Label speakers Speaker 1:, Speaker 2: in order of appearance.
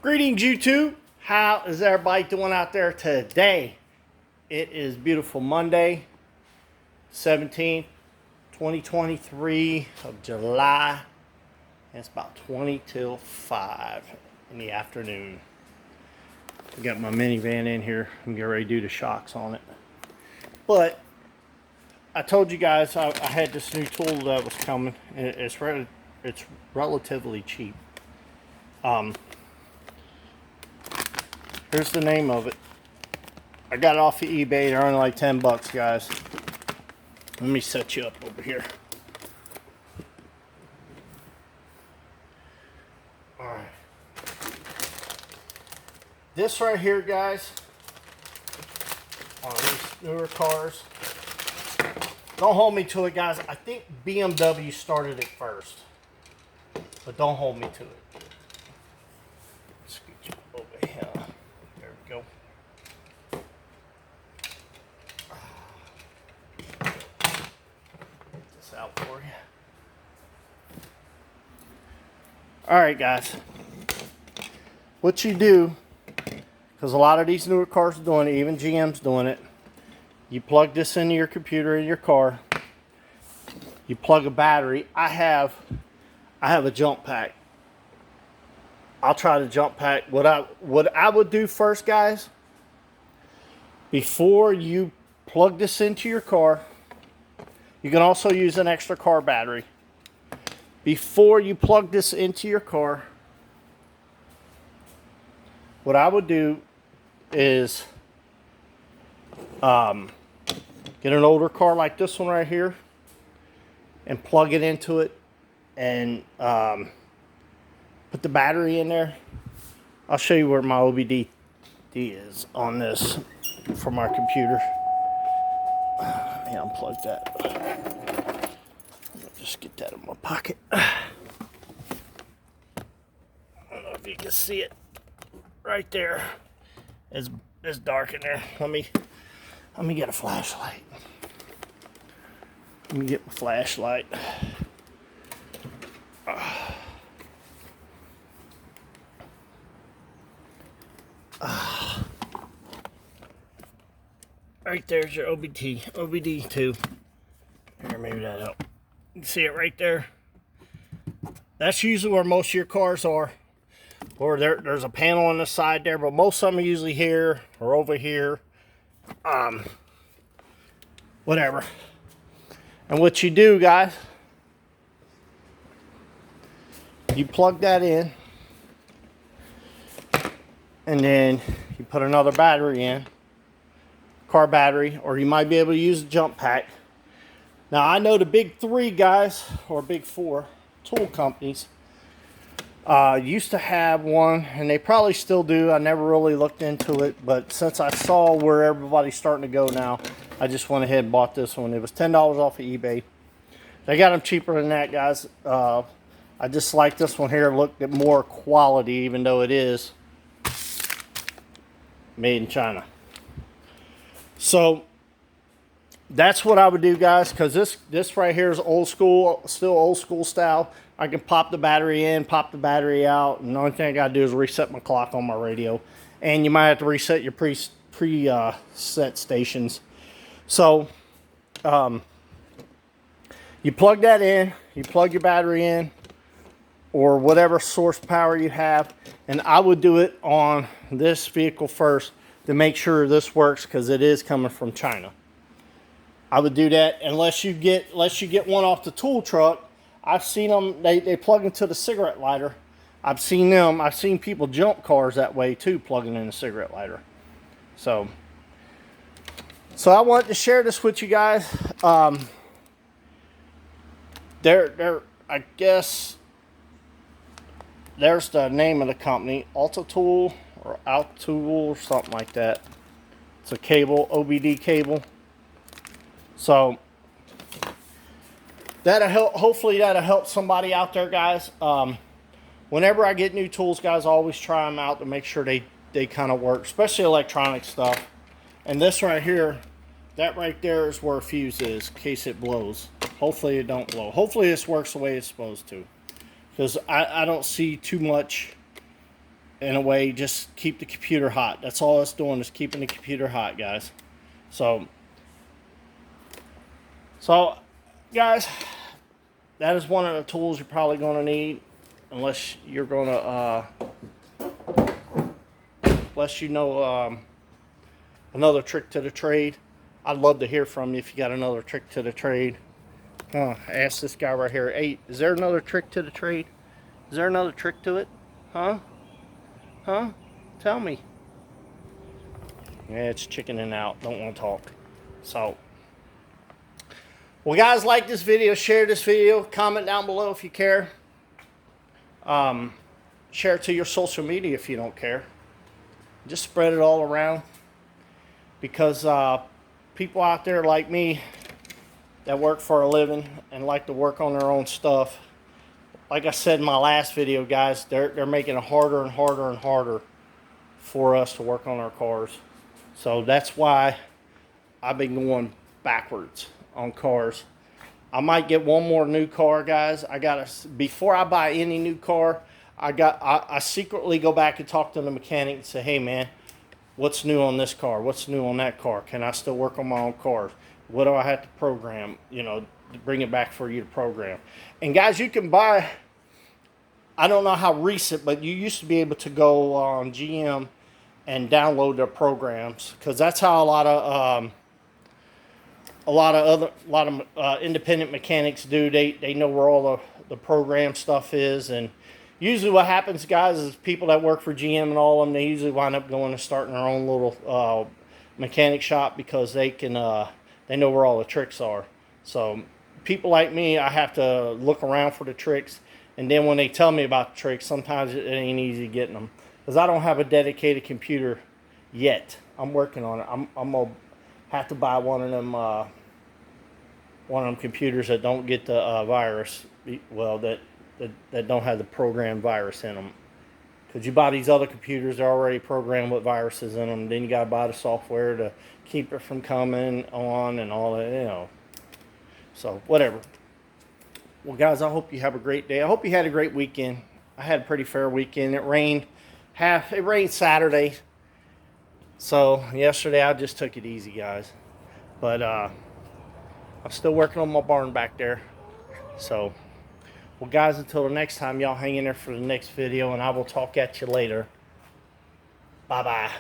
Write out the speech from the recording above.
Speaker 1: Greetings, YouTube. How is everybody doing out there today? It is beautiful Monday, 17th, 2023 of July. And it's about 20 till 5 in the afternoon. I got my minivan in here. I'm getting ready to do the shocks on it. But I told you guys I had this new tool that was coming. It's relatively cheap. Here's the name of it. I got it off of eBay. They're only like 10 bucks, guys. Let me set you up over here. Alright. This right here, guys, on these newer cars. Don't hold me to it, guys. I think BMW started it first. But don't hold me to it. Scoot you over here. There we go. Get this out for you. Alright, guys. What you do, because a lot of these newer cars are doing it, even GM's doing it. You plug this into your computer in your car. You plug a battery. I have a jump pack. I'll try the jump pack. What I would do first, guys, before you plug this into your car, you can also use an extra car battery. Before you plug this into your car, what I would do is get an older car like this one right here and plug it into it and put the battery in there. I'll show you where my OBD is on this from our computer. Let me unplug that. Let me just get that in my pocket. I don't know if you can see it right there. It's dark in there. Let me get a flashlight. Let me get my flashlight. Right there's your OBD2. Here, maybe that'll help. You can see it right there. That's usually where most of your cars are. Or there's a panel on the side there, but most of them are usually here or over here. Whatever. And what you do, guys, you plug that in, and then you put another battery in, car battery, or you might be able to use a jump pack. Now, I know the big three, guys, or big four tool companies used to have one, and they probably still do. I never really looked into it, but since I saw where everybody's starting to go now, I just went ahead and bought this one. It was $10 off of eBay. They got them cheaper than that, guys. I just like this one here. Looked at more quality, even though it is made in China. So that's what I would do, guys, because this right here is old school, still old school style. I can pop the battery in, pop the battery out, and the only thing I got to do is reset my clock on my radio. And you might have to reset your preset stations. So you plug that in, you plug your battery in, or whatever source power you have. And I would do it on this vehicle first to make sure this works, because it is coming from China. I would do that unless you get one off the tool truck. I've seen them, they plug into the cigarette lighter. I've seen people jump cars that way too, plugging in a cigarette lighter. So I wanted to share this with you guys. I guess there's the name of the company, Altatool or Altool or something like that. It's a cable, OBD cable. So that'll help. Hopefully that'll help somebody out there, guys. Whenever I get new tools, guys, I always try them out to make sure they kind of work, especially electronic stuff. And this right here, that right there is where a fuse is, in case it blows. Hopefully it don't blow. Hopefully this works the way it's supposed to, because I don't see too much in a way, just keep the computer hot. That's all it's doing, is keeping the computer hot, guys. So guys, that is one of the tools you're probably going to need, unless you're going to unless you know another trick to the trade. I'd love to hear from you if you got another trick to the trade. Ask this guy right here, hey, is there another trick to the trade? Is there another trick to it? Huh? Tell me. Yeah, it's chickening out. Don't want to talk. So, well, guys, like this video, share this video, comment down below if you care. Share it to your social media if you don't care. Just spread it all around, because people out there like me that work for a living and like to work on their own stuff, like I said in my last video, guys, they're making it harder and harder and harder for us to work on our cars. So that's why I've been going backwards on cars. I might get one more new car, guys. Before I buy any new car, I secretly go back and talk to the mechanic and say, hey man, what's new on this car? What's new on that car? Can I still work on my own cars? What do I have to program, to bring it back for you to program? And guys, you can buy, I don't know how recent, but you used to be able to go on GM and download their programs, because that's how a lot of independent mechanics do. They know where all the program stuff is. And usually what happens, guys, is people that work for GM and all of them, they usually wind up going and starting their own little mechanic shop, because they know where all the tricks are. So people like me, I have to look around for the tricks, and then when they tell me about the tricks, sometimes it ain't easy getting them, because I don't have a dedicated computer yet. I'm working on it. I'm gonna have to buy one of them computers that don't get the virus. Well, that don't have the program virus in them. Because you buy these other computers, they're already programmed with viruses in them. Then you got to buy the software to keep it from coming on and all that, So, whatever. Well, guys, I hope you have a great day. I hope you had a great weekend. I had a pretty fair weekend. It rained Saturday. So, yesterday I just took it easy, guys. But, I'm still working on my barn back there. So, well, guys, until the next time, y'all hang in there for the next video, and I will talk at you later. Bye-bye.